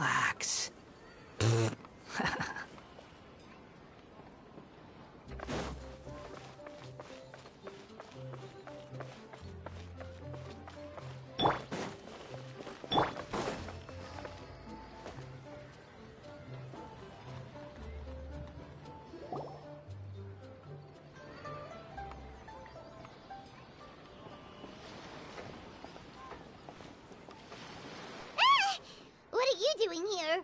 relax. Doing here?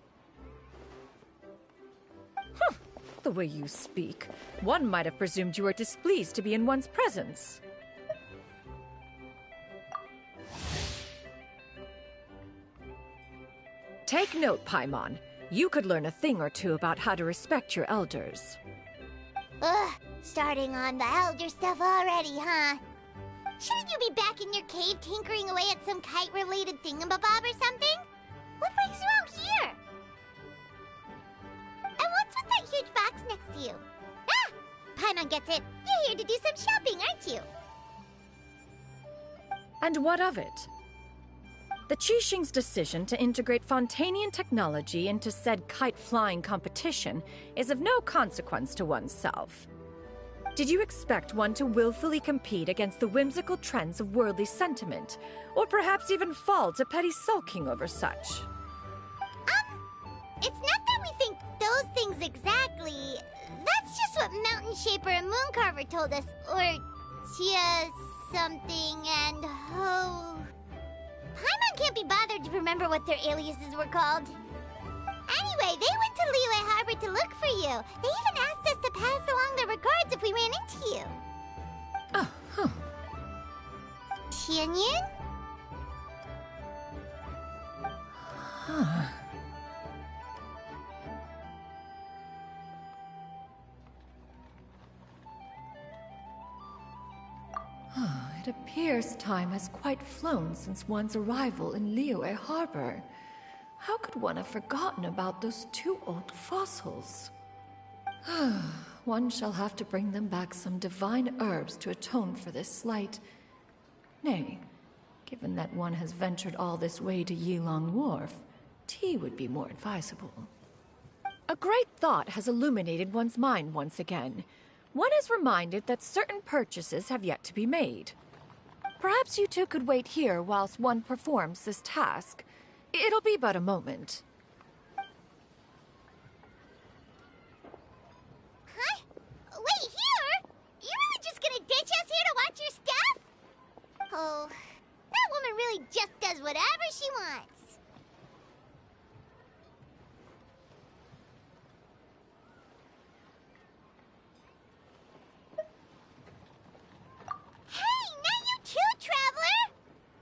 The way you speak, one might have presumed you were displeased to be in one's presence. Take note, Paimon. You could learn a thing or two about how to respect your elders. Ugh, starting on the elder stuff already, huh? Shouldn't you be back in your cave tinkering away at some kite-related thingamabob or something? What brings you out here? And what's with that huge box next to you? Ah! Paimon gets it. You're here to do some shopping, aren't you? And what of it? The Qixing's decision to integrate Fontanian technology into said kite-flying competition is of no consequence to oneself. Did you expect one to willfully compete against the whimsical trends of worldly sentiment, or perhaps even fall to petty sulking over such? It's not that we think those things exactly. That's just what Mountain Shaper and Mooncarver told us. Or Chia something and Ho. Paimon can't be bothered to remember what their aliases were called. Anyway, they went to Liyue Harbor to look for you. They even asked us to pass along their regards if we ran into you. Oh, huh. Tianyin? Huh. It appears time has quite flown since one's arrival in Liyue Harbor. How could one have forgotten about those two old fossils? One shall have to bring them back some divine herbs to atone for this slight. Nay, given that one has ventured all this way to Yilong Wharf, tea would be more advisable. A great thought has illuminated one's mind once again. One is reminded that certain purchases have yet to be made. Perhaps you two could wait here whilst one performs this task. It'll be but a moment. Huh? Wait, here? You're really just gonna ditch us here to watch your stuff? Oh, that woman really just does whatever she wants. Hey, not you too, Traveler!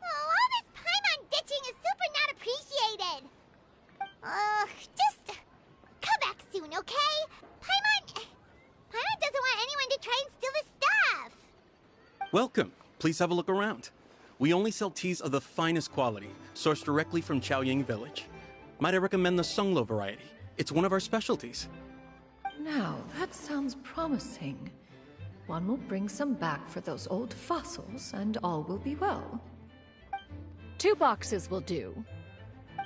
Oh, all this Paimon ditching is super not appreciated. Just come back soon, okay? Paimon doesn't want anyone to try and steal the stuff. Welcome. Please have a look around. We only sell teas of the finest quality, sourced directly from Chaoying Village. Might I recommend the Sunglo variety? It's one of our specialties. Now, that sounds promising. One will bring some back for those old fossils, and all will be well. 2 boxes will do.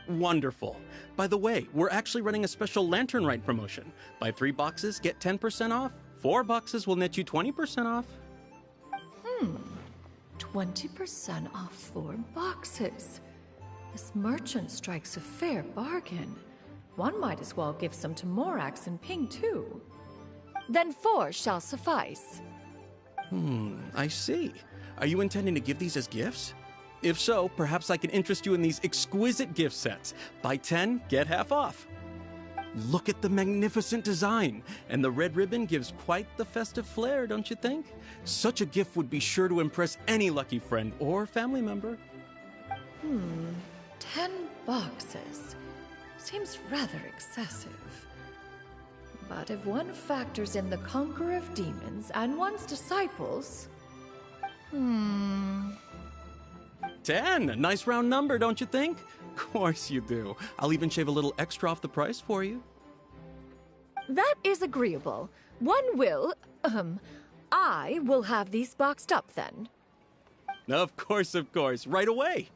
Wonderful. By the way, we're actually running a special Lantern Rite promotion. Buy 3 boxes, get 10% off. 4 boxes will net you 20% off. 20% off 4 boxes. This merchant strikes a fair bargain. One might as well give some to Morax and Ping, too. Then 4 shall suffice. I see. Are you intending to give these as gifts? If so, perhaps I can interest you in these exquisite gift sets. Buy 10, get half off. Look at the magnificent design, and the red ribbon gives quite the festive flair, don't you think? Such a gift would be sure to impress any lucky friend or family member. 10 boxes. Seems rather excessive. But if one factors in the Conqueror of Demons and one's disciples... 10! A nice round number, don't you think? Of course you do. I'll even shave a little extra off the price for you. That is agreeable. One will... I will have these boxed up then. Of course, right away.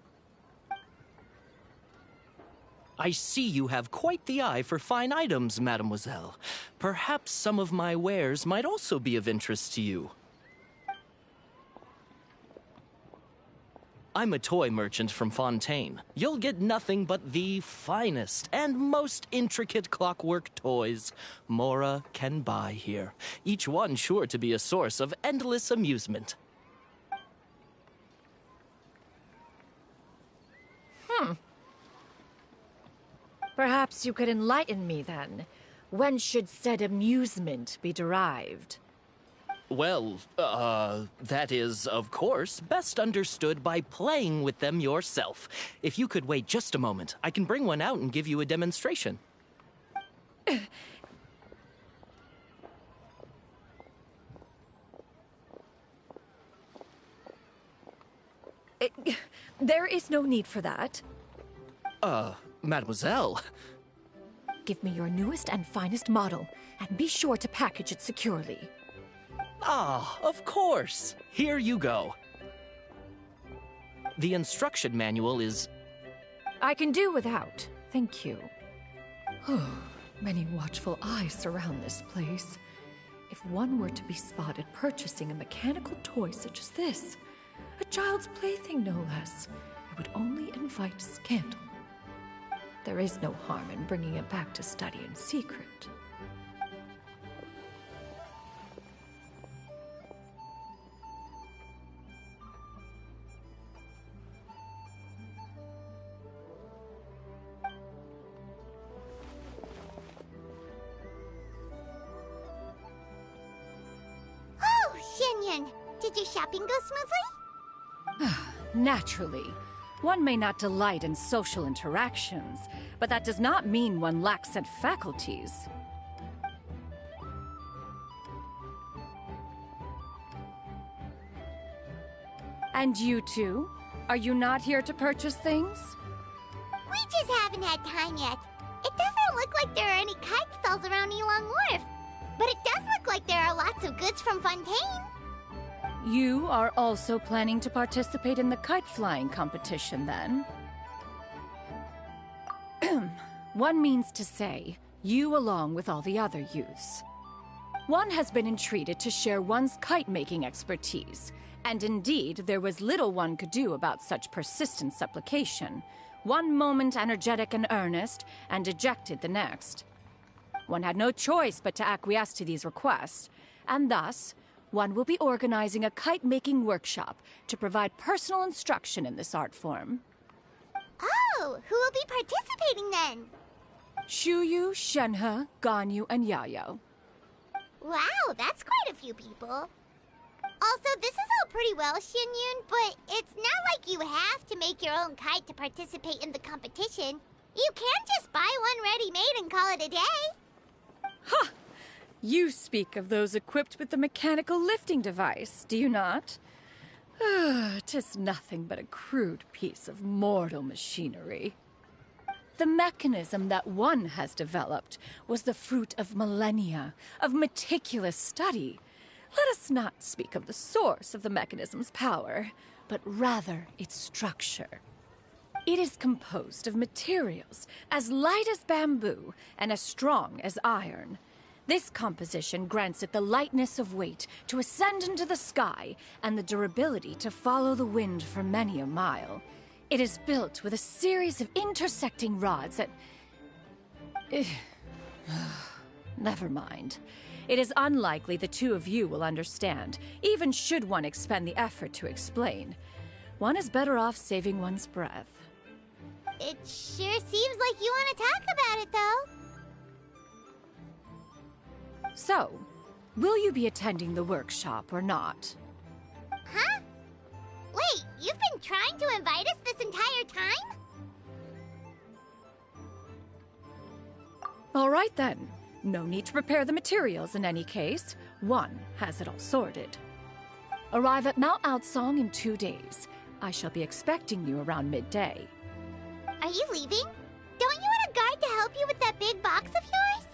I see you have quite the eye for fine items, mademoiselle. Perhaps some of my wares might also be of interest to you. I'm a toy merchant from Fontaine. You'll get nothing but the finest and most intricate clockwork toys Mora can buy here. Each one sure to be a source of endless amusement. Perhaps you could enlighten me then. When should said amusement be derived? Well, that is, of course, best understood by playing with them yourself. If you could wait just a moment, I can bring one out and give you a demonstration. There is no need for that. Mademoiselle. Give me your newest and finest model, and be sure to package it securely. Ah, of course. Here you go. The instruction manual is... I can do without, thank you. Many watchful eyes surround this place. If one were to be spotted purchasing a mechanical toy such as this, a child's plaything no less, it would only invite scandal. There is no harm in bringing it back to study in secret. Oh, Shenyan! Did your shopping go smoothly? Naturally. One may not delight in social interactions, but that does not mean one lacks said faculties. And you two? Are you not here to purchase things? We just haven't had time yet. It doesn't look like there are any kite stalls around Elong Wharf, but it does look like there are lots of goods from Fontaine. You are also planning to participate in the kite flying competition, then? One means to say, you along with all the other youths. One has been entreated to share one's kite-making expertise, and indeed, there was little one could do about such persistent supplication. One moment energetic and earnest, and dejected the next. One had no choice but to acquiesce to these requests, and thus, one will be organizing a kite-making workshop to provide personal instruction in this art form. Oh, who will be participating then? Shuyu, Shenhe, Ganyu, and Yayo. Wow, that's quite a few people. Also, this is all pretty well, Xinyun, but it's not like you have to make your own kite to participate in the competition. You can just buy one ready-made and call it a day. Ha! You speak of those equipped with the mechanical lifting device, do you not? 'Tis nothing but a crude piece of mortal machinery. The mechanism that one has developed was the fruit of millennia, of meticulous study. Let us not speak of the source of the mechanism's power, but rather its structure. It is composed of materials as light as bamboo and as strong as iron. This composition grants it the lightness of weight to ascend into the sky and the durability to follow the wind for many a mile. It is built with a series of intersecting rods that... Never mind. It is unlikely the two of you will understand, even should one expend the effort to explain. One is better off saving one's breath. It sure seems like you want to talk about it, though. So, will you be attending the workshop or not? Huh? Wait, you've been trying to invite us this entire time? All right then. No need to prepare the materials in any case. One has it all sorted. Arrive at Mount Outsong in 2 days. I shall be expecting you around midday. Are you leaving? Don't you want a guide to help you with that big box of yours?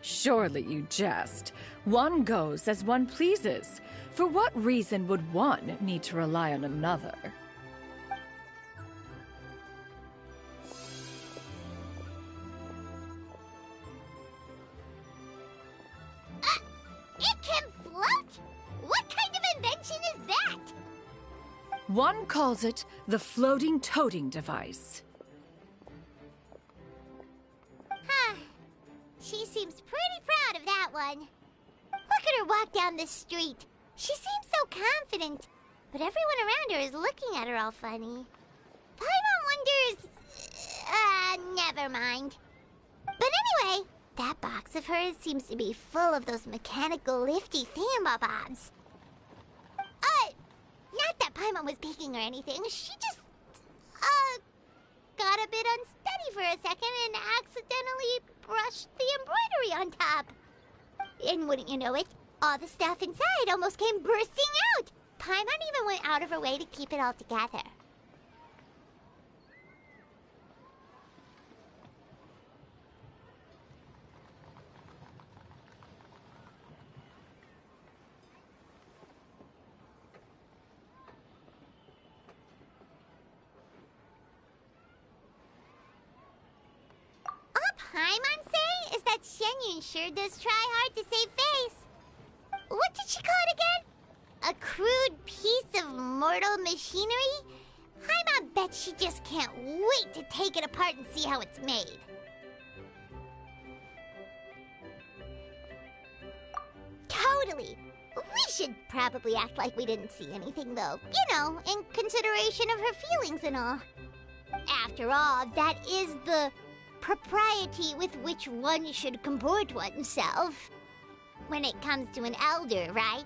Surely you jest. One goes as one pleases. For what reason would one need to rely on another? One calls it the floating toting device. Huh. She seems pretty proud of that one. Look at her walk down the street. She seems so confident, but everyone around her is looking at her all funny. Paimon wonders... never mind. But anyway, that box of hers seems to be full of those mechanical lifty thingamabobs. Not that Paimon was peeking or anything. She just, got a bit unsteady for a second and accidentally brushed the embroidery on top. And wouldn't you know it, all the stuff inside almost came bursting out. Paimon even went out of her way to keep it all together. Paimon say is that Shenyun sure does try hard to save face. What did she call it again? A crude piece of mortal machinery? Paimon bet she just can't wait to take it apart and see how it's made. Totally. We should probably act like we didn't see anything, though. You know, in consideration of her feelings and all. After all, that is the propriety with which one should comport oneself. When it comes to an elder, right?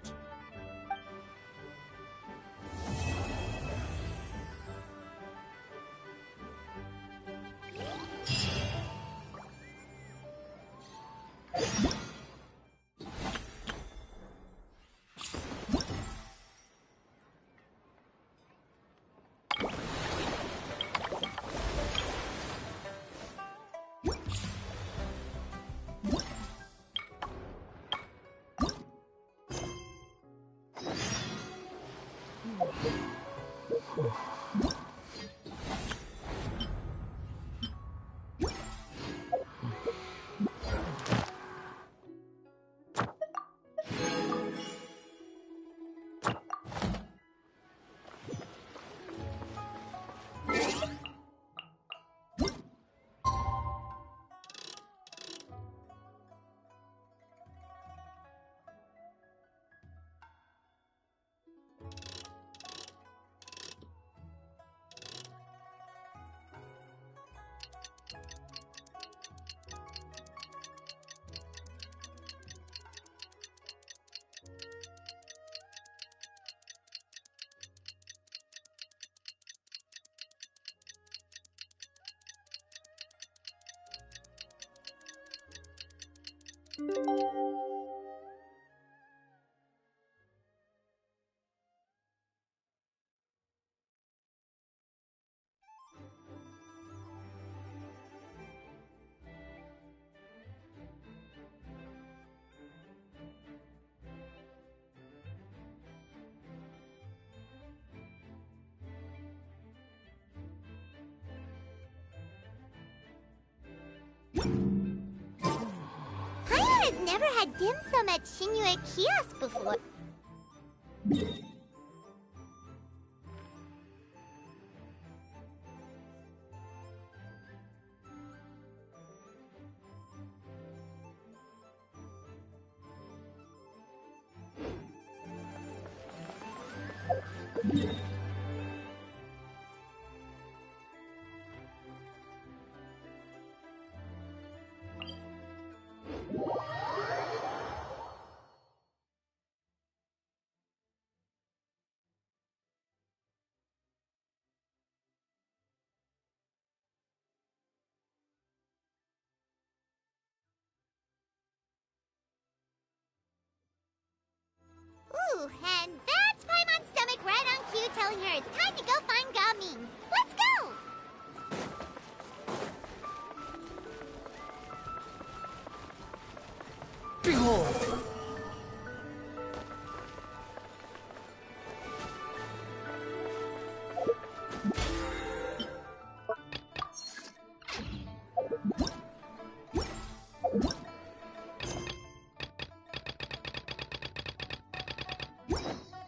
Paimon has never had dim sum at Shinyue Kiosk before. Ooh, and that's Paimon's stomach right on cue telling her it's time to go find Gamin. Let's go! Behold!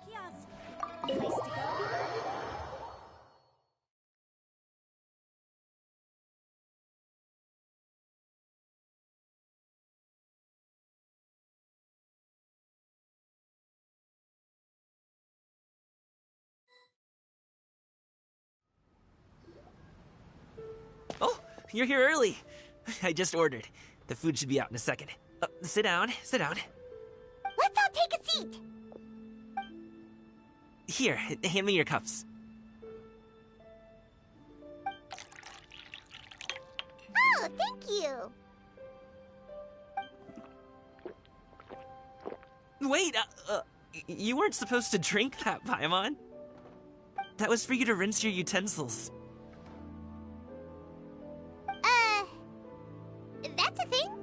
Kiosk. Place to go? you're here early. I just ordered. The food should be out in a second. Sit down, sit down. Let's all take a seat. Here, hand me your cups. Oh, thank you. Wait, you weren't supposed to drink that, Paimon. That was for you to rinse your utensils. That's a thing?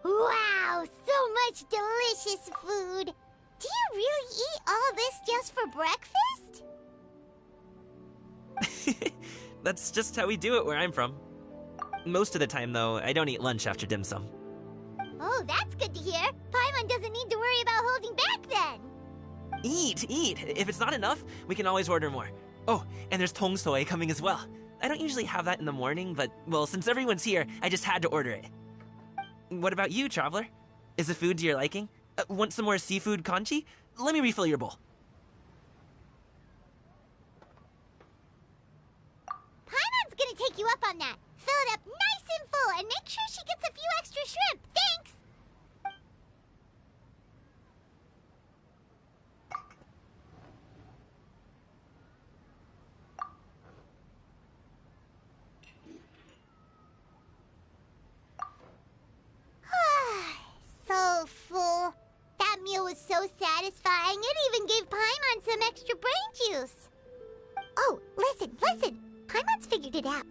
Wow, so much delicious food. Do you really eat all this just for breakfast? That's just how we do it where I'm from. Most of the time, though, I don't eat lunch after dim sum. Oh, that's good to hear. Paimon doesn't need to worry about holding back then. Eat! If it's not enough, we can always order more. Oh, and there's tong soy coming as well. I don't usually have that in the morning, but, well, since everyone's here, I just had to order it. What about you, Traveler? Is the food to your liking? Want some more seafood congee? Let me refill your bowl. Paimon's gonna take you up on that. Fill it up nice and full and make sure she gets a few extra shrimp. Thanks! So full. That meal was so satisfying, it even gave Paimon some extra brain juice. Oh, listen. Paimon's figured it out.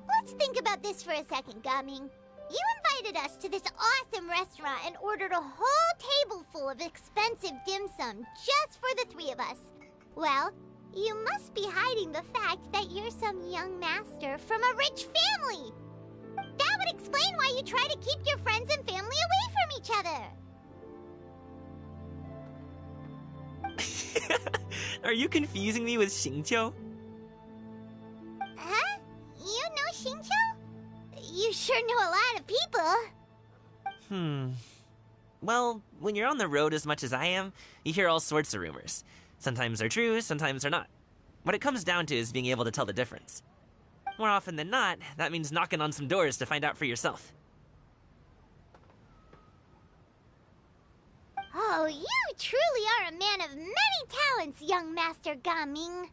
Let's think about this for a second, Gumming. You invited us to this awesome restaurant and ordered a whole table full of expensive dim sum just for the three of us. Well, you must be hiding the fact that you're some young master from a rich family. That would explain why you try to keep your friends and family away from each other. Are you confusing me with Xingqiu? Huh? You know Xingqiu? You sure know a lot of people. Well, when you're on the road as much as I am, you hear all sorts of rumors. Sometimes they're true, sometimes they're not. What it comes down to is being able to tell the difference. More often than not, that means knocking on some doors to find out for yourself. Oh, you truly are a man of many talents, young Master Gaming.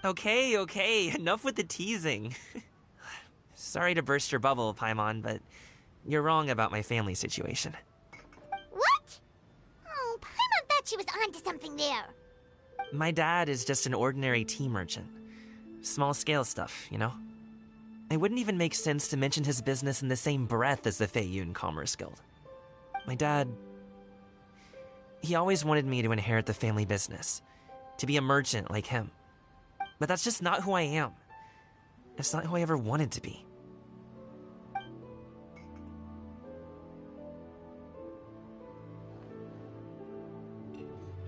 Okay, enough with the teasing. Sorry to burst your bubble, Paimon, but you're wrong about my family situation. What? Oh, Paimon thought she was onto something there. My dad is just an ordinary tea merchant. Small-scale stuff, you know? It wouldn't even make sense to mention his business in the same breath as the Feiyun Commerce Guild. My dad... he always wanted me to inherit the family business, to be a merchant like him. But that's just not who I am. It's not who I ever wanted to be.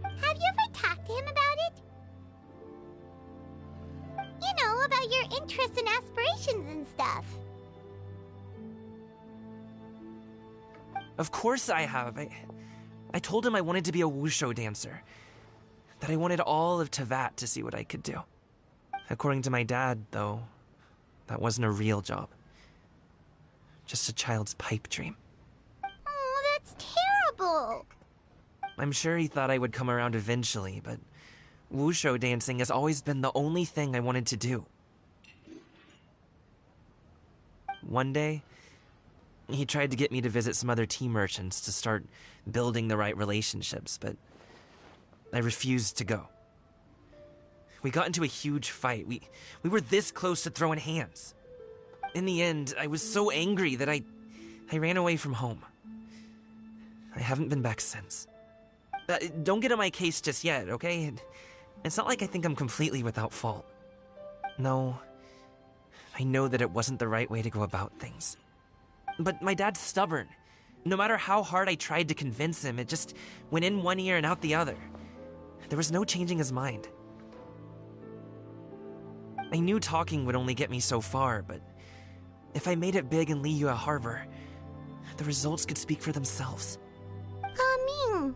Have you ever talked to him about it? You know, about your interests and aspirations and stuff. Of course I have. I told him I wanted to be a wushu dancer. That I wanted all of Tevat to see what I could do. According to my dad, though, that wasn't a real job. Just a child's pipe dream. Oh, I'm sure he thought I would come around eventually, but wushu dancing has always been the only thing I wanted to do. One day, he tried to get me to visit some other tea merchants to start building the right relationships, but I refused to go. We got into a huge fight. We were this close to throwing hands. In the end, I was so angry that I ran away from home. I haven't been back since. Don't get on my case just yet, okay? It's not like I think I'm completely without fault. No, I know that it wasn't the right way to go about things. But my dad's stubborn. No matter how hard I tried to convince him, it just went in one ear and out the other. There was no changing his mind. I knew talking would only get me so far, but if I made it big in Liyue Harbor, the results could speak for themselves. Coming.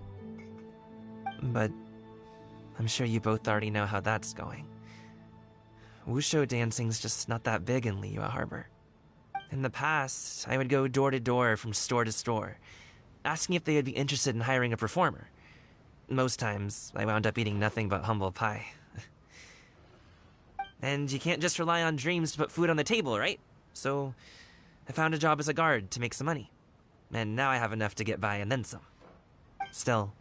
But I'm sure you both already know how that's going. Wushu dancing's just not that big in Liyue Harbor. In the past, I would go door to door from store to store, asking if they would be interested in hiring a performer. Most times, I wound up eating nothing but humble pie. And you can't just rely on dreams to put food on the table, right? So, I found a job as a guard to make some money. And now I have enough to get by and then some. Still,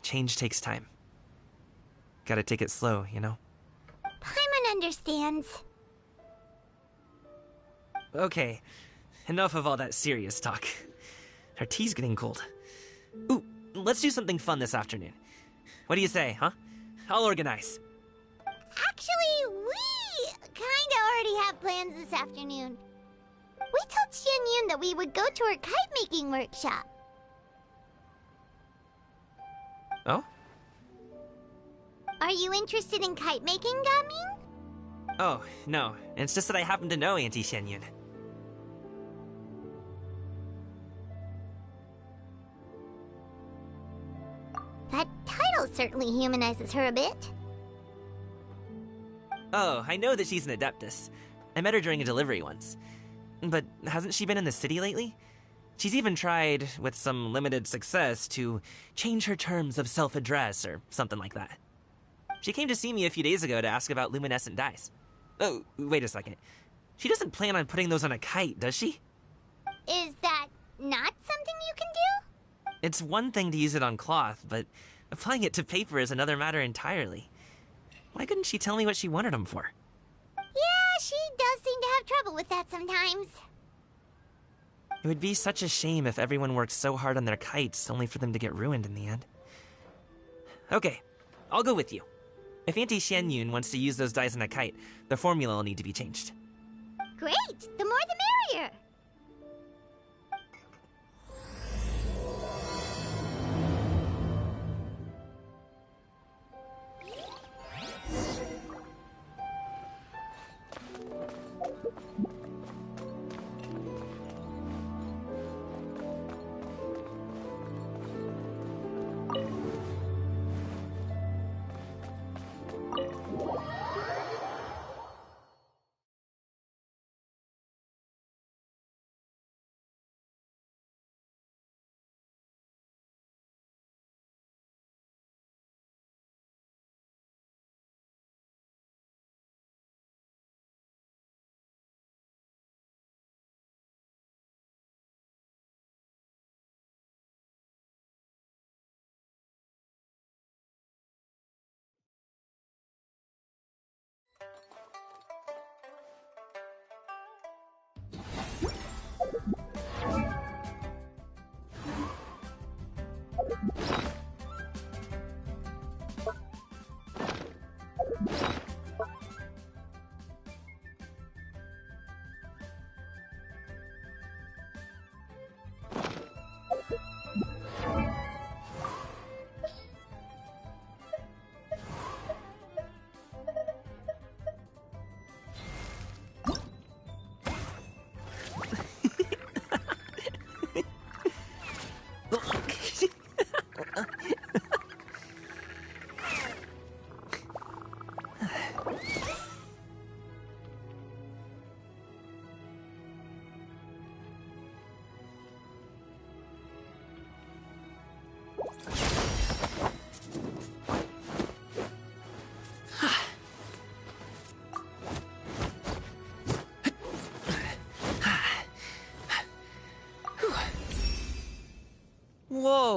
change takes time. Gotta take it slow, you know? Paimon understands. Okay, enough of all that serious talk. Our tea's getting cold. Ooh, let's do something fun this afternoon. What do you say, huh? I'll organize. Actually, we kinda already have plans this afternoon. We told Xianyun that we would go to her kite-making workshop. Oh? Are you interested in kite-making, Gaming? Oh, no. It's just that I happen to know Auntie Xianyun. That title certainly humanizes her a bit. Oh, I know that she's an Adeptus. I met her during a delivery once. But hasn't she been in the city lately? She's even tried, with some limited success, to change her terms of self-address or something like that. She came to see me a few days ago to ask about luminescent dyes. Oh, wait a second. She doesn't plan on putting those on a kite, does she? Is that not something you can do? It's one thing to use it on cloth, but applying it to paper is another matter entirely. Why couldn't she tell me what she wanted them for? Yeah, she does seem to have trouble with that sometimes. It would be such a shame if everyone worked so hard on their kites only for them to get ruined in the end. Okay, I'll go with you. If Auntie Xianyun wants to use those dyes on a kite, the formula will need to be changed. Great! The more the merrier!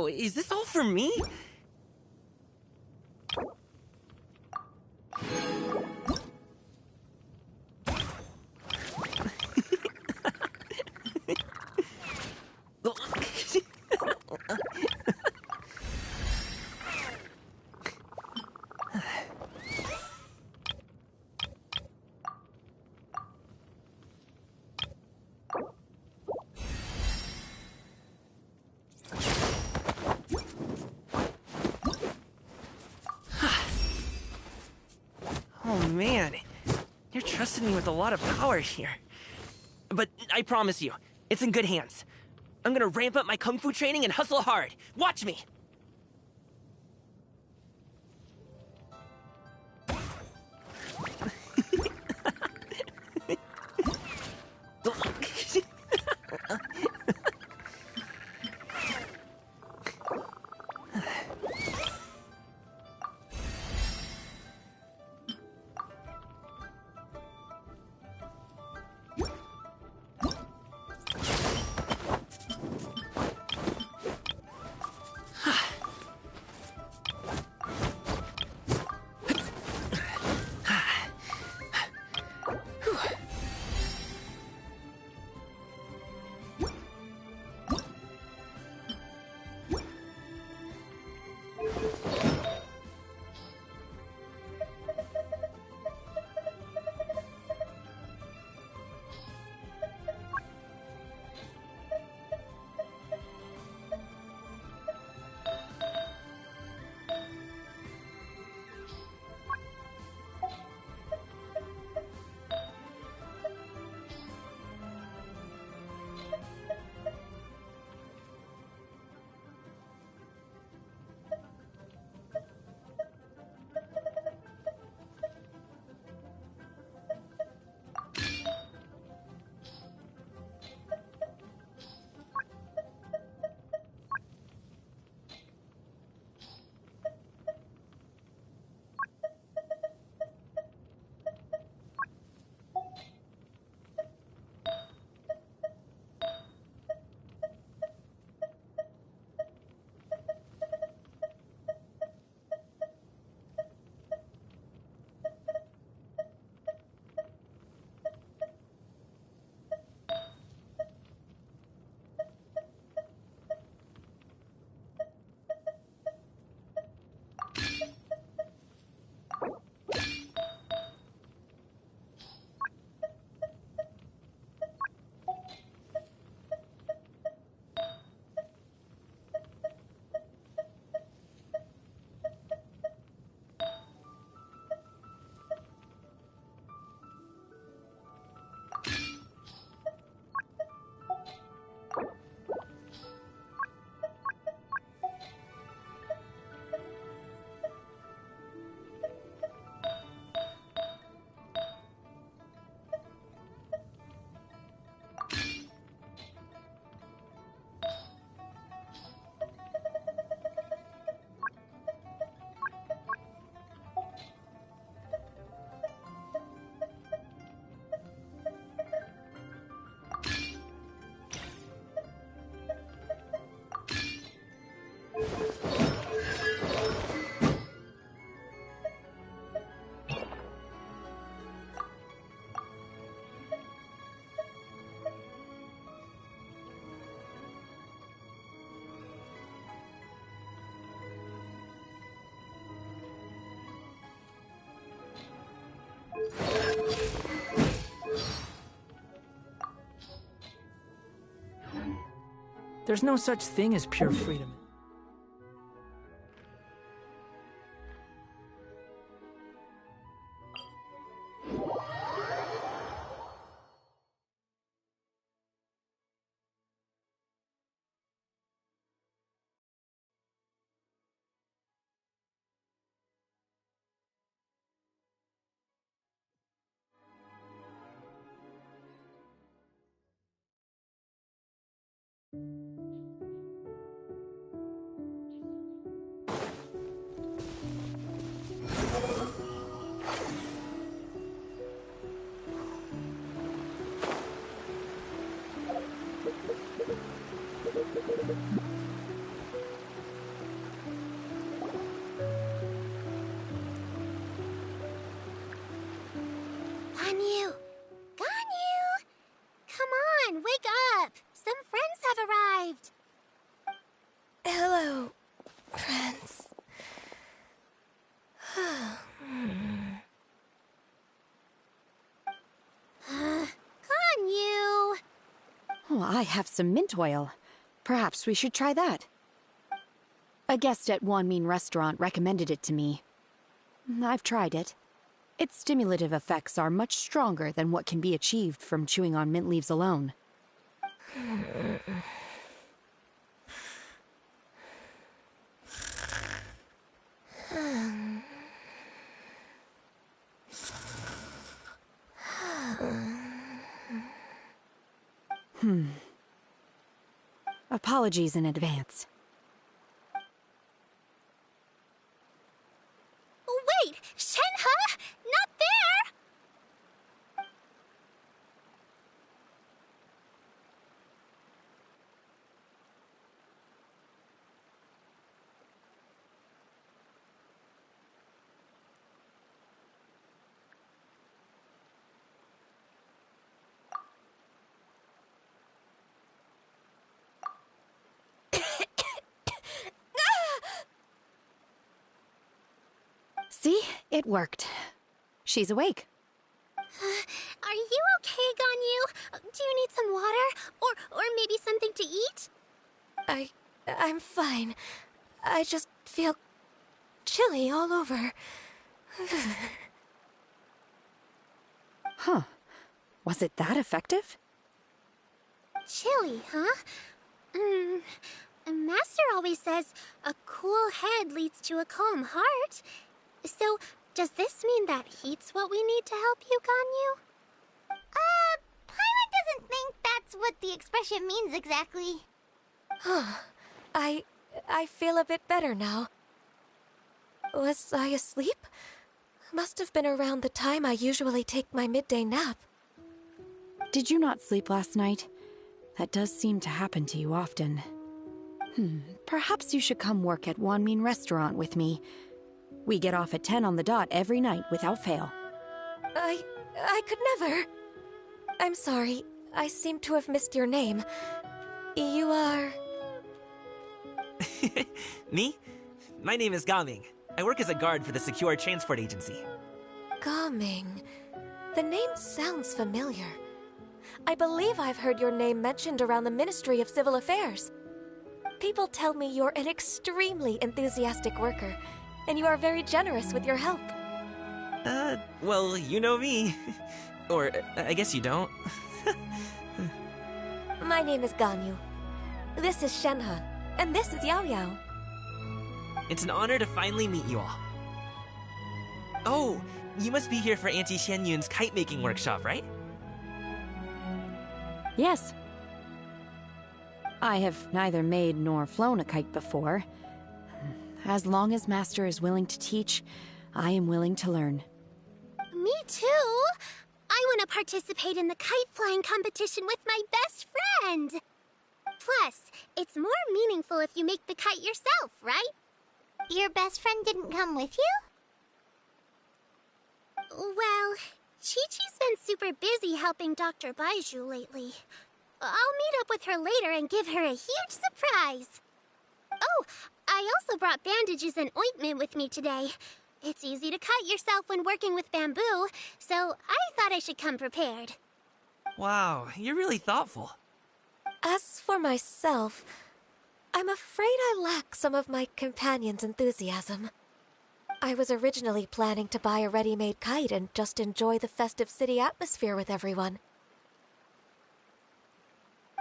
Whoa, is this all for me? Oh man, you're trusting me with a lot of power here. But I promise you, it's in good hands. I'm gonna ramp up my kung fu training and hustle hard. Watch me! There's no such thing as pure freedom. I have some mint oil. Perhaps we should try that. A guest at Wanmin restaurant recommended it to me. I've tried it. Its stimulative effects are much stronger than what can be achieved from chewing on mint leaves alone. Apologies in advance. Wait! Shenhe? Not there! See? It worked. She's awake. Are you okay, Ganyu? Do you need some water? Or maybe something to eat? I'm fine. I just feel chilly all over. Huh. Was it that effective? Chilly, huh? Master always says a cool head leads to a calm heart. So, does this mean that heat's what we need to help you, Ganyu? Paimon doesn't think that's what the expression means exactly. I feel a bit better now. Was I asleep? Must have been around the time I usually take my midday nap. Did you not sleep last night? That does seem to happen to you often. Perhaps you should come work at Wanmin restaurant with me. We get off at 10 on the dot every night without fail. I could never. I'm sorry. I seem to have missed your name. You are... Me? My name is Gaming. I work as a guard for the Secure Transport Agency. Gaming. The name sounds familiar. I believe I've heard your name mentioned around the Ministry of Civil Affairs. People tell me you're an extremely enthusiastic worker, and you are very generous with your help. Well, you know me. Or, I guess you don't. My name is Ganyu. This is Shenhe, and this is Yao Yao. It's an honor to finally meet you all. Oh, you must be here for Auntie Xianyun's kite-making workshop, right? Yes. I have neither made nor flown a kite before. As long as Master is willing to teach, I am willing to learn. Me too! I want to participate in the kite flying competition with my best friend! Plus, it's more meaningful if you make the kite yourself, right? Your best friend didn't come with you? Well, Chi-Chi's been super busy helping Dr. Baizhu lately. I'll meet up with her later and give her a huge surprise. Oh, I also brought bandages and ointment with me today. It's easy to cut yourself when working with bamboo, so I thought I should come prepared. Wow, you're really thoughtful. As for myself, I'm afraid I lack some of my companion's enthusiasm. I was originally planning to buy a ready-made kite and just enjoy the festive city atmosphere with everyone.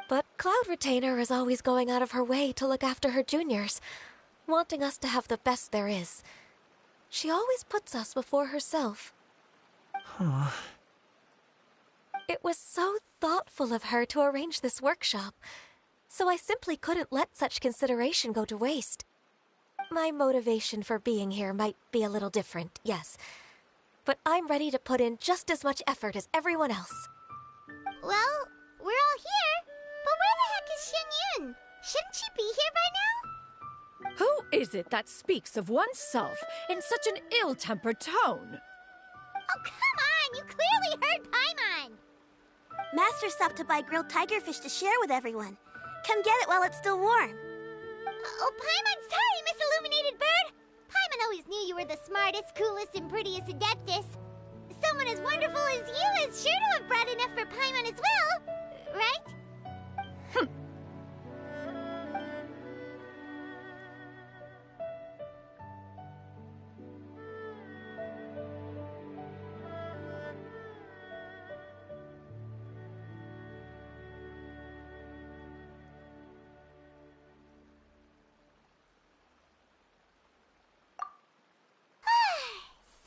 But Cloud Retainer is always going out of her way to look after her juniors, wanting us to have the best there is. She always puts us before herself. Huh. It was so thoughtful of her to arrange this workshop, so I simply couldn't let such consideration go to waste. My motivation for being here might be a little different, yes, but I'm ready to put in just as much effort as everyone else. Well, we're all here, but where the heck is Xianyun? Shouldn't she be here by now? Who is it that speaks of oneself in such an ill-tempered tone? Oh, come on! You clearly heard Paimon! Master stopped to buy grilled tigerfish to share with everyone. Come get it while it's still warm. Oh, Paimon, sorry, Miss Illuminated Bird! Paimon always knew you were the smartest, coolest, and prettiest Adeptus. Someone as wonderful as you is sure to have brought enough for Paimon as well, right?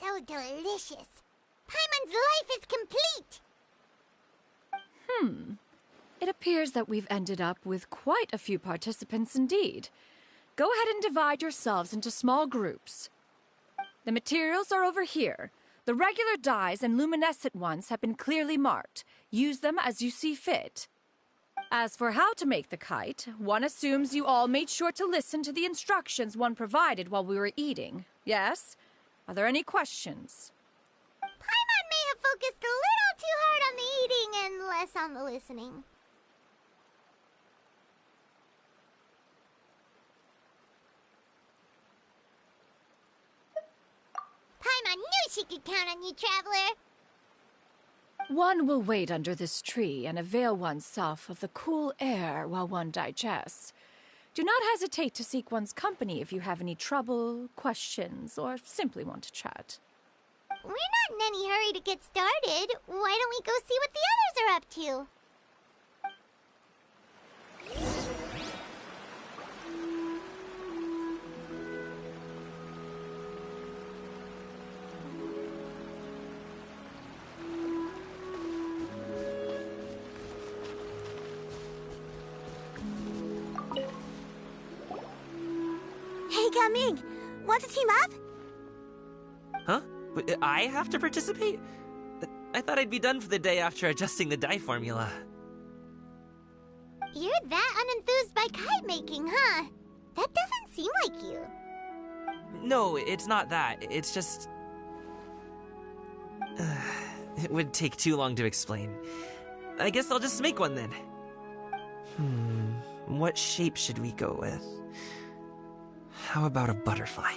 So delicious. Paimon's life is complete. It appears that we've ended up with quite a few participants indeed. Go ahead and divide yourselves into small groups. The materials are over here. The regular dyes and luminescent ones have been clearly marked. Use them as you see fit. As for how to make the kite, one assumes you all made sure to listen to the instructions one provided while we were eating. Yes? Are there any questions? Paimon may have focused a little too hard on the eating and less on the listening. Paimon knew she could count on you, Traveler. One will wait under this tree and avail oneself of the cool air while one digests. Do not hesitate to seek one's company if you have any trouble, questions, or simply want to chat. We're not in any hurry to get started. Why don't we go see what the others are up to? Hey, Gaming! Want to team up? Huh? But I have to participate? I thought I'd be done for the day after adjusting the dye formula. You're that unenthused by kite making, huh? That doesn't seem like you. No, it's not that. It's just... it would take too long to explain. I guess I'll just make one then. What shape should we go with? How about a butterfly?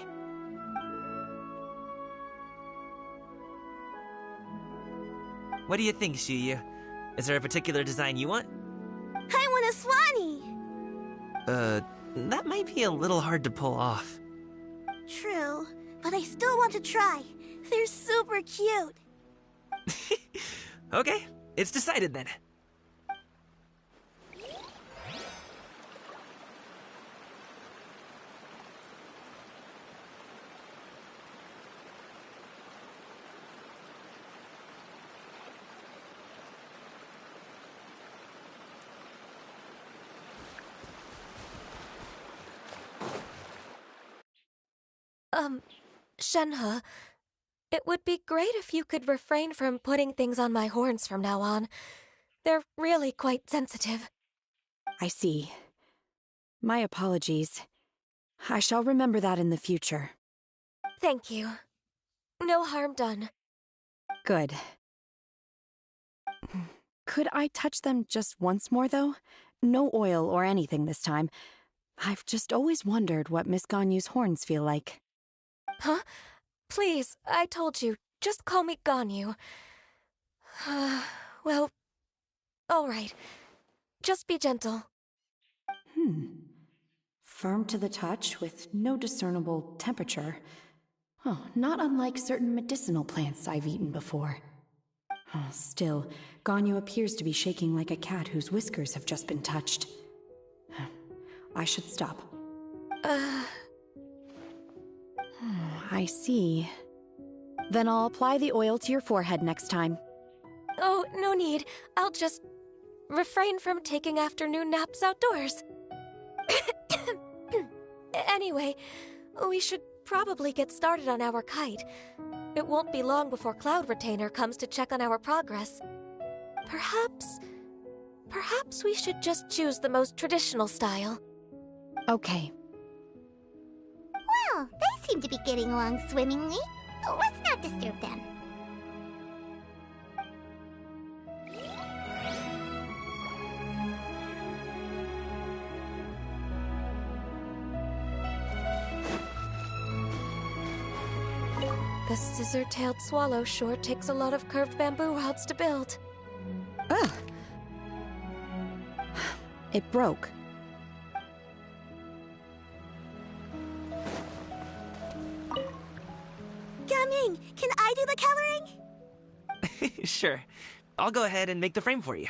What do you think, Shuyu? Is there a particular design you want? I want a swanee! That might be a little hard to pull off. True, but I still want to try. They're super cute. Okay, it's decided then. Shenhe, it would be great if you could refrain from putting things on my horns from now on. They're really quite sensitive. I see. My apologies. I shall remember that in the future. Thank you. No harm done. Good. Could I touch them just once more, though? No oil or anything this time. I've just always wondered what Miss Ganyu's horns feel like. Huh? Please, I told you, just call me Ganyu. Well, all right. Just be gentle. Firm to the touch with no discernible temperature. Oh, not unlike certain medicinal plants I've eaten before. Still, Ganyu appears to be shaking like a cat whose whiskers have just been touched. I should stop. I see. Then I'll apply the oil to your forehead next time. Oh, no need. I'll just refrain from taking afternoon naps outdoors. Anyway, we should probably get started on our kite. It won't be long before Cloud Retainer comes to check on our progress. Perhaps we should just choose the most traditional style. Okay. Well, they seem to be getting along swimmingly. Let's not disturb them. The scissor-tailed swallow sure takes a lot of curved bamboo rods to build. Ugh. It broke. Gaming, can I do the coloring? Sure. I'll go ahead and make the frame for you.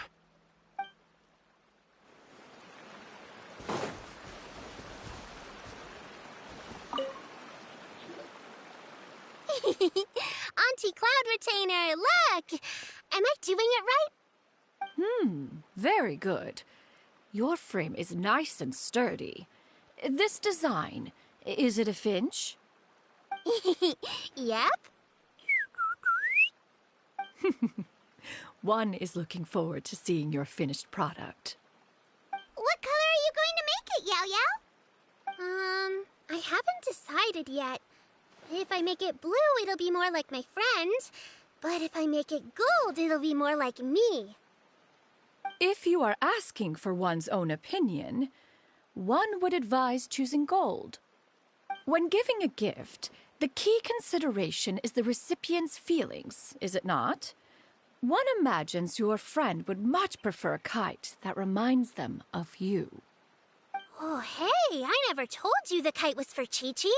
Auntie Cloud Retainer, look! Am I doing it right? Very good. Your frame is nice and sturdy. This design, is it a Finch? Yep. One is looking forward to seeing your finished product. What color are you going to make it, Yao Yao? I haven't decided yet. If I make it blue, it'll be more like my friend. But if I make it gold, it'll be more like me. If you are asking for one's own opinion, one would advise choosing gold. When giving a gift, the key consideration is the recipient's feelings, is it not? One imagines your friend would much prefer a kite that reminds them of you. Oh, hey, I never told you the kite was for Chi-Chi.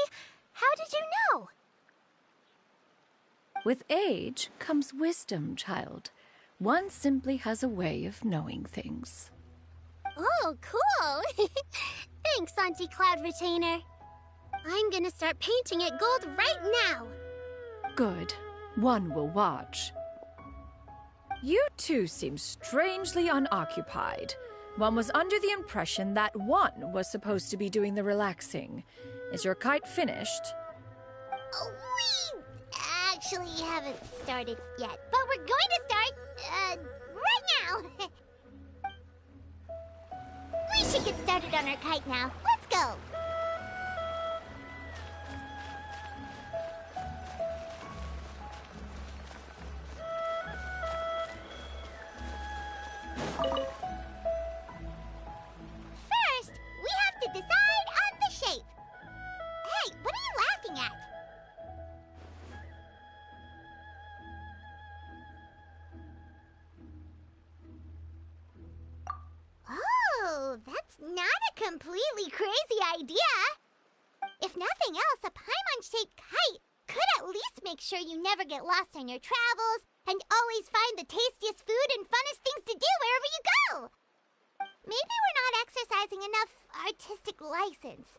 How did you know? With age comes wisdom, child. One simply has a way of knowing things. Oh, cool. Thanks, Auntie Cloud Retainer. I'm gonna start painting it gold right now. Good. One will watch. You two seem strangely unoccupied. One was under the impression that one was supposed to be doing the relaxing. Is your kite finished? Oh, we actually haven't started yet, but we're going to start, right now. We should get started on our kite now. Let's go. First, we have to decide on the shape. Hey, what are you laughing at? Oh, that's not a completely crazy idea. If nothing else, a Paimon-shaped kite could at least make sure you never get lost on your travels and always find the tastiest food and funnest things to do wherever you go. Maybe we're not exercising enough artistic license.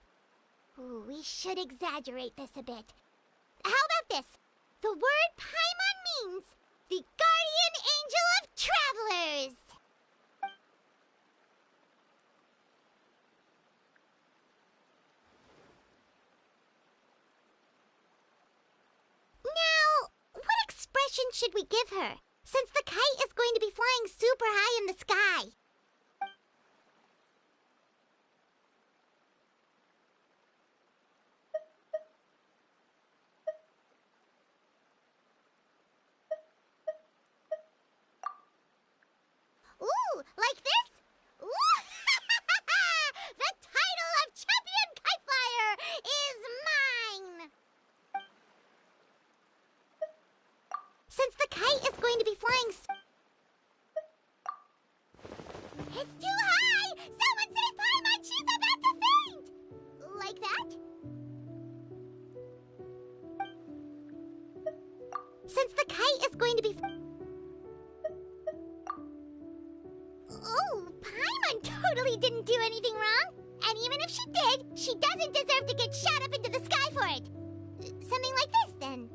Ooh, we should exaggerate this a bit. How about this? The word Paimon means the guardian angel of travelers. Now, what expression should we give her, since the kite is going to be flying super high in the sky? Ooh, like this? Ooh, the title of Champion Kite Flyer is mine! Since the kite is going to be flying... It's too high! Someone save Paimon! She's about to faint! Like that? Since the kite is going to be... Oh, Paimon totally didn't do anything wrong. And even if she did, she doesn't deserve to get shot up into the sky for it. Something like this, then.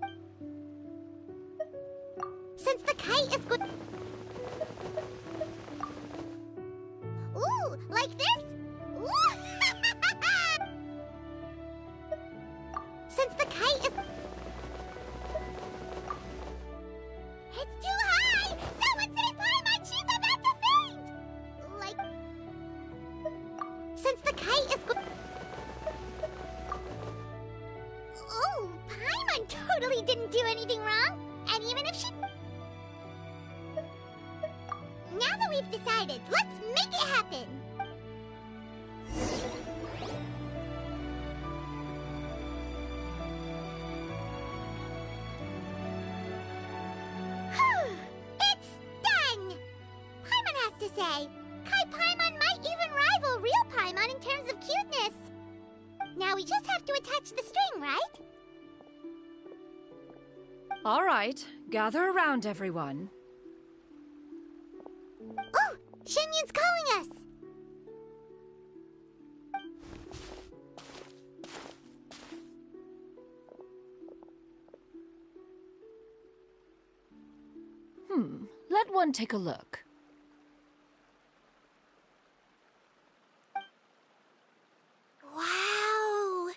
Since the kite is good... Ooh, like this? Ooh! Since the kite is... It's too high! Someone save Paimon! She's about to faint! Like... Since the kite is... Oh, Paimon totally didn't do anything wrong. And even if she... Now that we've decided, let's make it happen! It's done! Paimon has to say, Kai Paimon might even ride terms of cuteness. Now we just have to attach the string, right? All right, gather around, everyone. Oh, Shenyun's calling us! Let one take a look. Wow!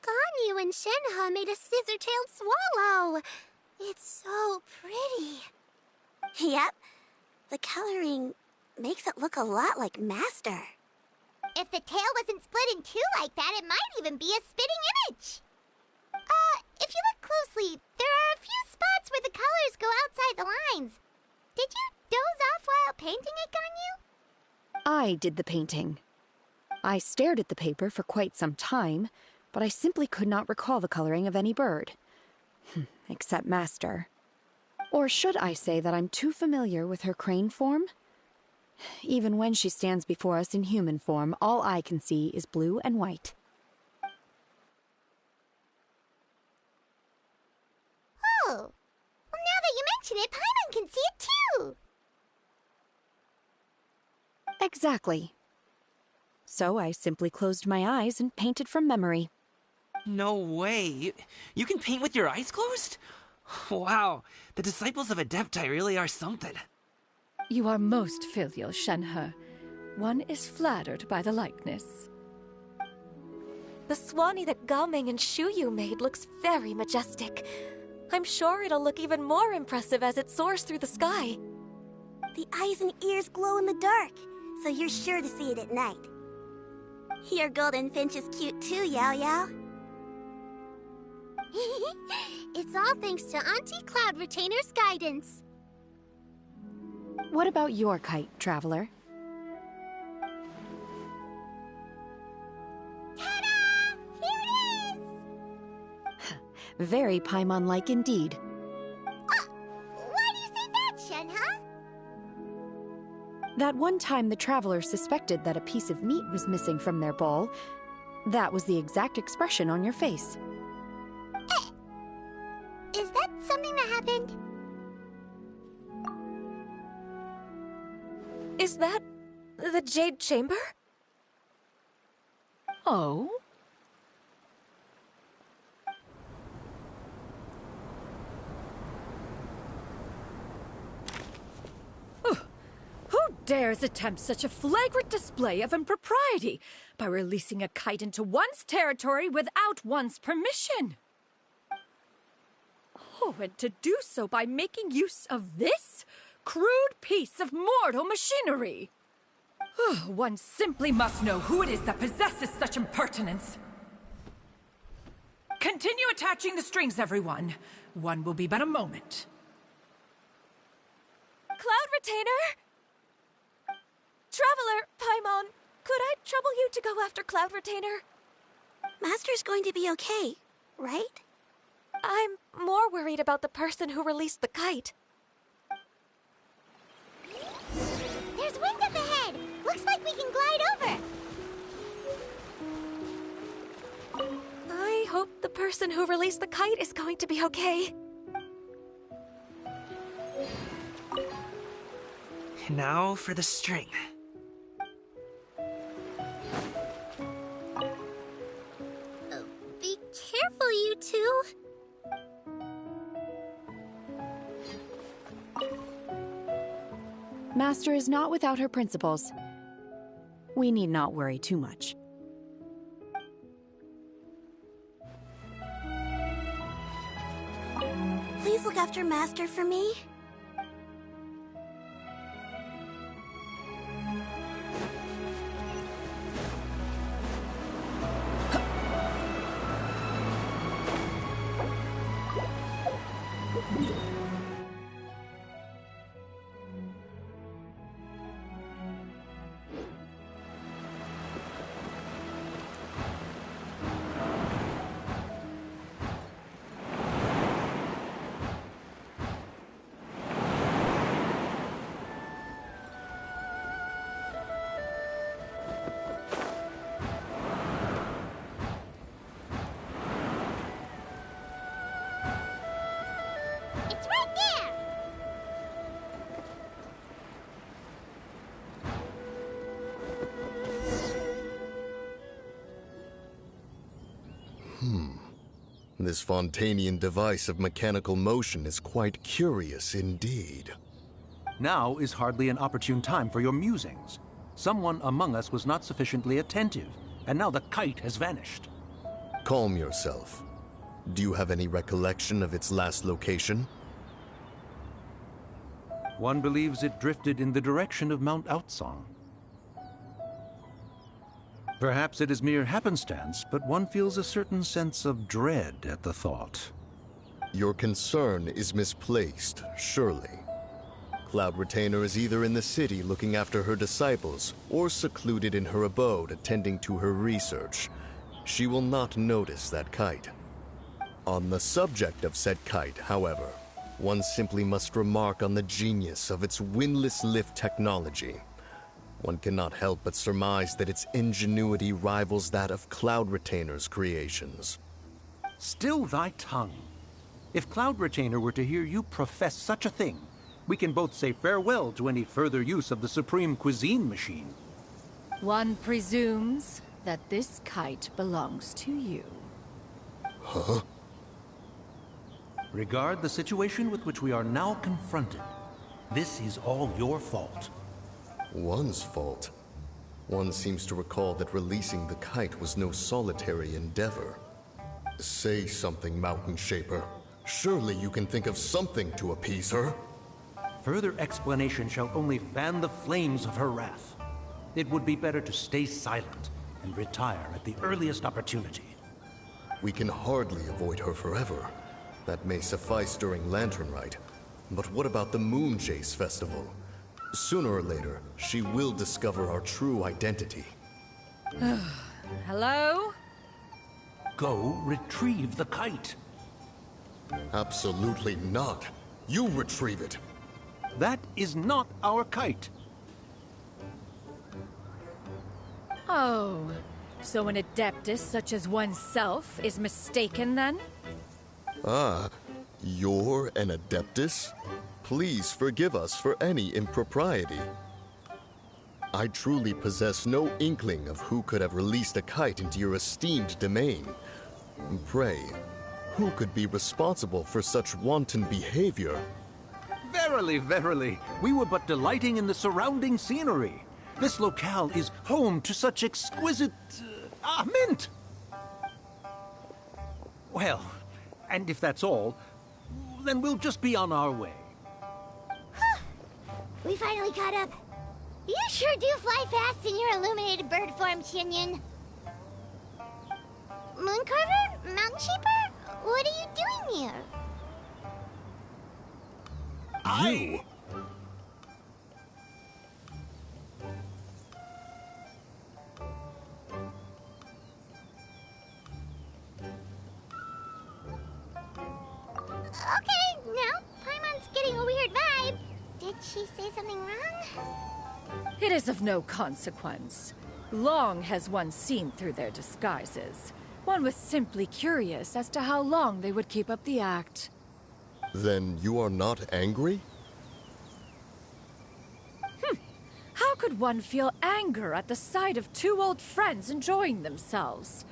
Ganyu and Shenhe made a scissor-tailed swallow. It's so pretty. Yep. The coloring makes it look a lot like Master. If the tail wasn't split in two like that, it might even be a spitting image. If you look closely, there are a few spots where the colors go outside the lines. Did you doze off while painting it, Ganyu? I did the painting. I stared at the paper for quite some time, but I simply could not recall the coloring of any bird. Except Master. Or should I say that I'm too familiar with her crane form? Even when she stands before us in human form, all I can see is blue and white. Oh, well, now that you mention it, Paimon can see it too! Exactly. So I simply closed my eyes and painted from memory. No way. You can paint with your eyes closed? Wow, the disciples of Adepti really are something. You are most filial, Shenhe. One is flattered by the likeness. The Swanee that Gaoming and Shuyu made looks very majestic. I'm sure it'll look even more impressive as it soars through the sky. The eyes and ears glow in the dark, so you're sure to see it at night. Your golden finch is cute too, Yao Yao. It's all thanks to Auntie Cloud Retainer's guidance. What about your kite, Traveler? Ta-da! Here it is! Very Paimon-like indeed. Why do you say that, Shenhe? That one time the Traveler suspected that a piece of meat was missing from their bowl, that was the exact expression on your face. Is that something that happened? Is that the Jade Chamber? Oh? Who dares attempt such a flagrant display of impropriety by releasing a kite into one's territory without one's permission? Oh, and to do so by making use of this crude piece of mortal machinery. One simply must know who it is that possesses such impertinence. Continue attaching the strings, everyone. One will be but a moment. Cloud Retainer! Traveler, Paimon, could I trouble you to go after Cloud Retainer? Master's going to be okay, right? I'm more worried about the person who released the kite. There's wind up ahead! Looks like we can glide over! I hope the person who released the kite is going to be okay. Now for the string. Be careful, you two. Master is not without her principles. We need not worry too much. Please look after Master for me. This Fontanian device of mechanical motion is quite curious indeed. Now is hardly an opportune time for your musings. Someone among us was not sufficiently attentive, and now the kite has vanished. Calm yourself. Do you have any recollection of its last location? One believes it drifted in the direction of Mount Outsong. Perhaps it is mere happenstance, but one feels a certain sense of dread at the thought. Your concern is misplaced, surely. Cloud Retainer is either in the city looking after her disciples, or secluded in her abode attending to her research. She will not notice that kite. On the subject of said kite, however, one simply must remark on the genius of its windless lift technology. One cannot help but surmise that its ingenuity rivals that of Cloud Retainer's creations. Still thy tongue. If Cloud Retainer were to hear you profess such a thing, we can both say farewell to any further use of the Supreme Cuisine Machine. One presumes that this kite belongs to you. Huh? Regard the situation with which we are now confronted. This is all your fault. One's fault? One seems to recall that releasing the kite was no solitary endeavor. Say something, Mountain Shaper. Surely you can think of something to appease her. Further explanation shall only fan the flames of her wrath. It would be better to stay silent and retire at the earliest opportunity. We can hardly avoid her forever. That may suffice during Lantern Rite. But what about the Moon Chase Festival? Sooner or later, she will discover our true identity. Hello? Go retrieve the kite. Absolutely not. You retrieve it. That is not our kite. Oh, so an adeptus such as oneself is mistaken then? Ah, you're an Adeptus? Please forgive us for any impropriety. I truly possess no inkling of who could have released a kite into your esteemed domain. Pray, who could be responsible for such wanton behavior? Verily, verily, we were but delighting in the surrounding scenery. This locale is home to such exquisite... mint! Well, and if that's all, then we'll just be on our way. We finally caught up. You sure do fly fast in your illuminated bird form, Shinyan. Mooncarver? Mountain Shaper? What are you doing here? You? Okay, now Paimon's getting a weird vibe. Did she say something wrong? It is of no consequence. Long has one seen through their disguises. One was simply curious as to how long they would keep up the act. Then you are not angry? How could one feel anger at the sight of two old friends enjoying themselves?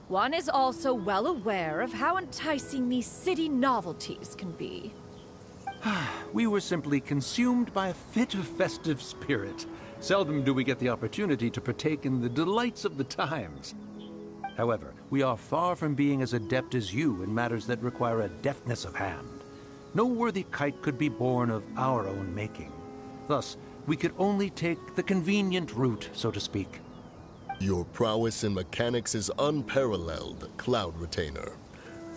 One is also well aware of how enticing these city novelties can be. We were simply consumed by a fit of festive spirit. Seldom do we get the opportunity to partake in the delights of the times. However, we are far from being as adept as you in matters that require a deftness of hand. No worthy kite could be born of our own making. Thus, we could only take the convenient route, so to speak. Your prowess in mechanics is unparalleled, Cloud Retainer.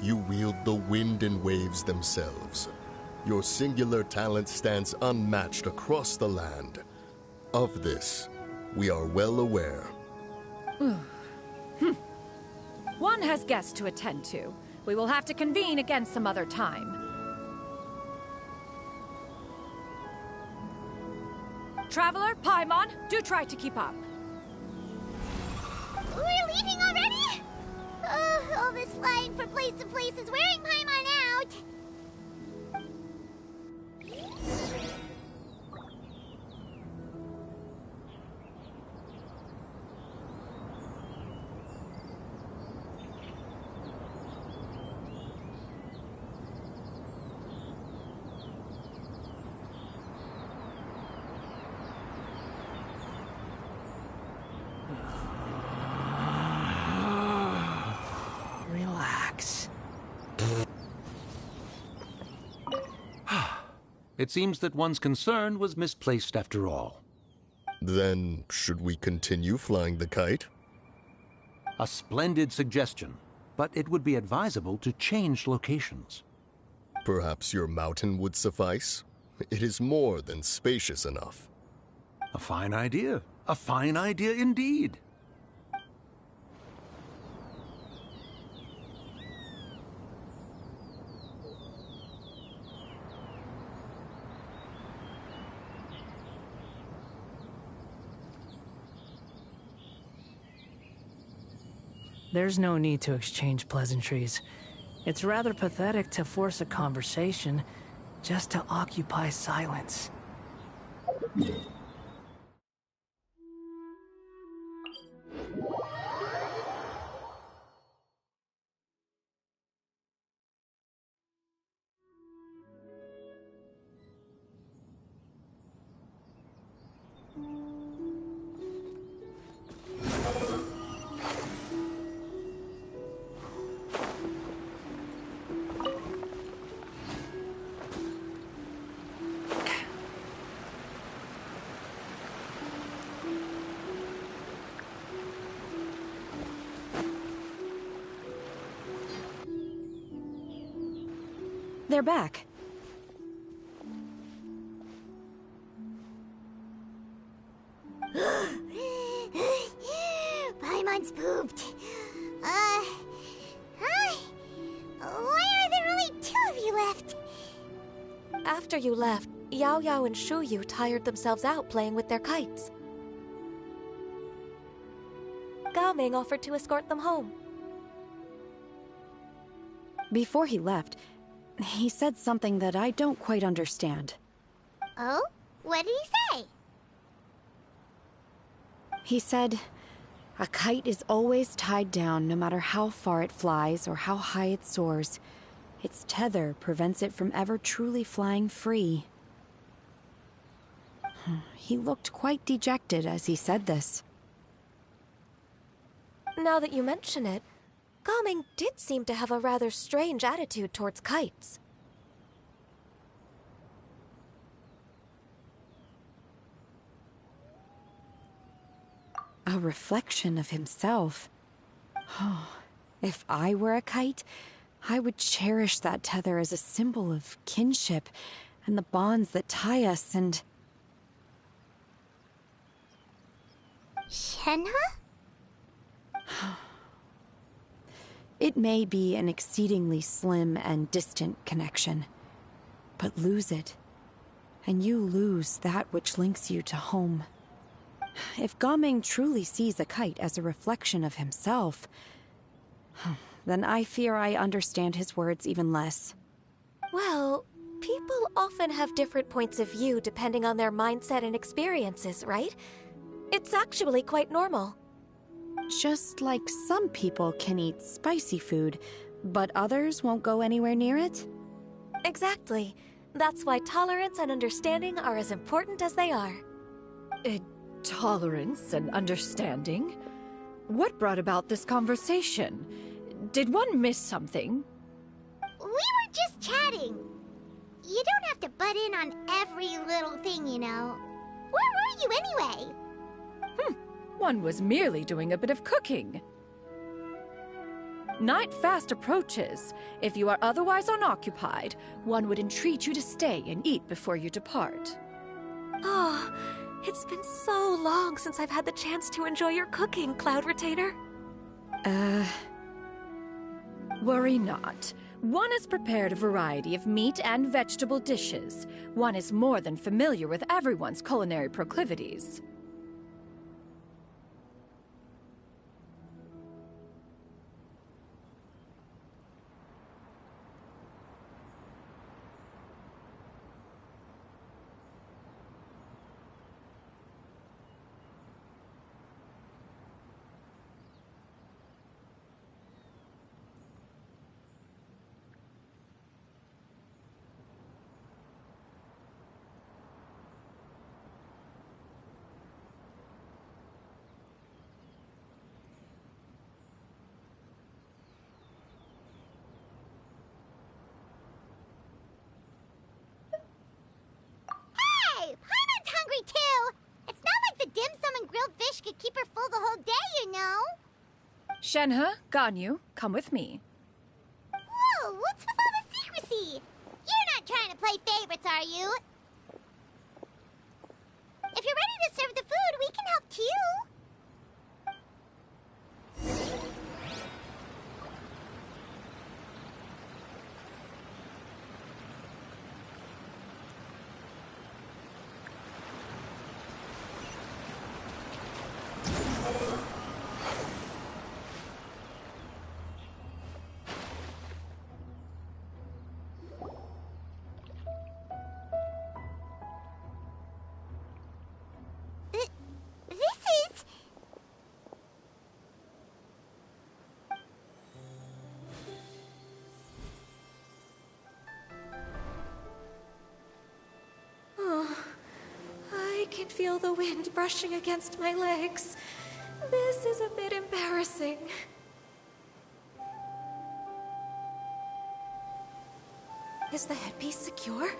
You wield the wind and waves themselves. Your singular talent stands unmatched across the land. Of this, we are well aware. One has guests to attend to. We will have to convene again some other time. Traveler, Paimon, do try to keep up. We're leaving already? All this flying from place to place is wearing Paimon out. It seems that one's concern was misplaced after all. Then, should we continue flying the kite? A splendid suggestion, but it would be advisable to change locations. Perhaps your mountain would suffice? It is more than spacious enough. A fine idea. A fine idea indeed. There's no need to exchange pleasantries. It's rather pathetic to force a conversation just to occupy silence. They're back. Paimon's pooped. Hi. Why are there only two of you left? After you left, Yao Yao and Shu Yu tired themselves out playing with their kites. Gao Ming offered to escort them home. Before he left, he said something that I don't quite understand. Oh? What did he say? He said, a kite is always tied down no matter how far it flies or how high it soars. Its tether prevents it from ever truly flying free. He looked quite dejected as he said this. Now that you mention it, Gao Ming did seem to have a rather strange attitude towards kites. A reflection of himself. If I were a kite, I would cherish that tether as a symbol of kinship and the bonds that tie us and... Shenhe? It may be an exceedingly slim and distant connection, but lose it, and you lose that which links you to home. If Gao Ming truly sees a kite as a reflection of himself, then I fear I understand his words even less. Well, people often have different points of view depending on their mindset and experiences, right? It's actually quite normal. Just like some people can eat spicy food, but others won't go anywhere near it? Exactly. That's why tolerance and understanding are as important as they are. Tolerance and understanding? What brought about this conversation? Did one miss something? We were just chatting. You don't have to butt in on every little thing, you know. Where were you anyway? One was merely doing a bit of cooking. Night fast approaches. If you are otherwise unoccupied, one would entreat you to stay and eat before you depart. Oh, it's been so long since I've had the chance to enjoy your cooking, Cloud Retainer. Worry not. One has prepared a variety of meat and vegetable dishes. One is more than familiar with everyone's culinary proclivities. could keep her full the whole day, you know. Shenhe, Ganyu, come with me. Whoa, what's with all the secrecy? You're not trying to play favorites, are you? If you're ready to serve the food, we can help too. I can feel the wind brushing against my legs. This is a bit embarrassing. Is the headpiece secure?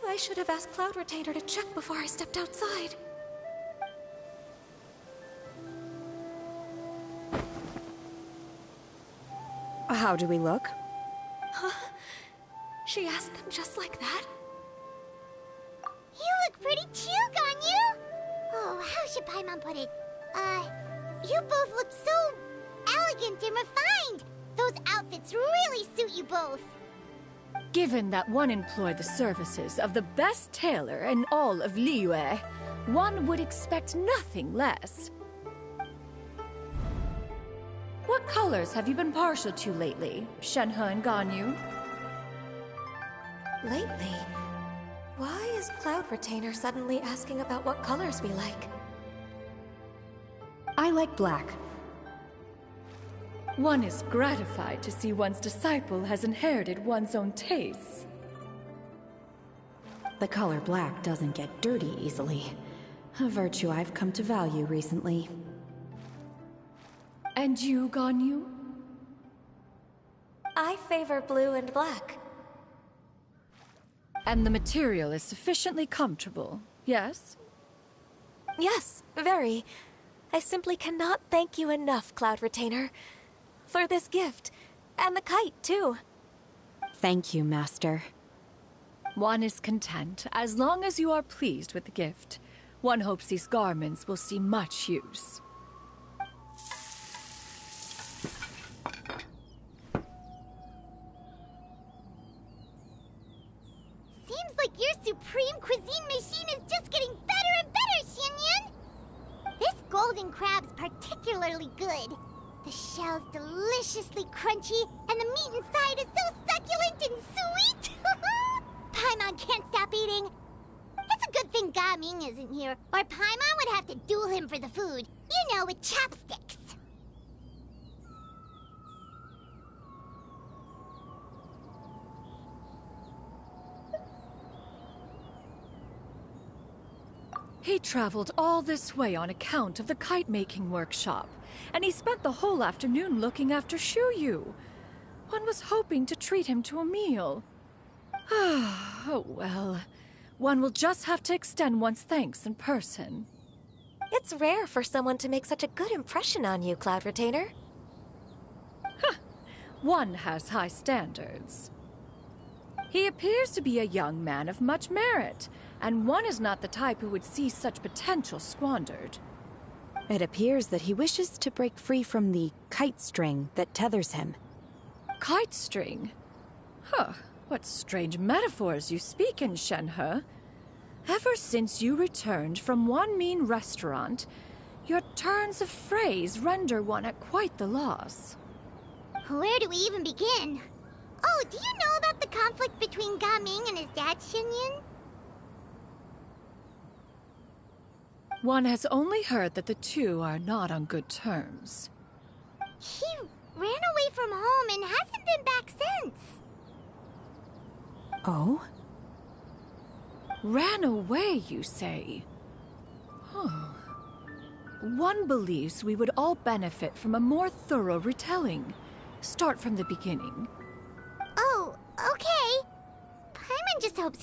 I should have asked Cloud Retainer to check before I stepped outside. How do we look? Huh? She asked them just like that? You look pretty too, Ganyu! Oh, how should Paimon put it? You both look so elegant and refined! Those outfits really suit you both! Given that one employed the services of the best tailor in all of Liyue, one would expect nothing less. What colors have you been partial to lately, Shenhe and Ganyu? Lately? Why is Cloud Retainer suddenly asking about what colors we like? I like black. One is gratified to see one's disciple has inherited one's own tastes. The color black doesn't get dirty easily. A virtue I've come to value recently. And you, Ganyu? I favor blue and black. And the material is sufficiently comfortable, yes? Yes, very. I simply cannot thank you enough, Cloud Retainer. For this gift. And the kite, too. Thank you, Master. One is content, as long as you are pleased with the gift. One hopes these garments will see much use. Seems like your supreme cuisine machine is just getting better and better, Xinyun! This golden crab's particularly good. The shell's deliciously crunchy, and the meat inside is so succulent and sweet! Paimon can't stop eating. It's a good thing Gaming isn't here, or Paimon would have to duel him for the food. You know, with chopsticks. He traveled all this way on account of the kite-making workshop, and he spent the whole afternoon looking after Shuyu. One was hoping to treat him to a meal. Oh well, one will just have to extend one's thanks in person. It's rare for someone to make such a good impression on you, Cloud Retainer. One has high standards. He appears to be a young man of much merit, and one is not the type who would see such potential squandered. It appears that he wishes to break free from the kite string that tethers him. Kite string? Huh, what strange metaphors you speak in, Shenhe. Ever since you returned from one mean restaurant, your turns of phrase render one at quite the loss. Where do we even begin? Oh, do you know about the conflict between Gaming and his dad, Xinyun? One has only heard that the two are not on good terms. He ran away from home and hasn't been back since. Oh? Ran away, you say? Huh. One believes we would all benefit from a more thorough retelling. Start from the beginning. Oh, okay. Paimon just hopes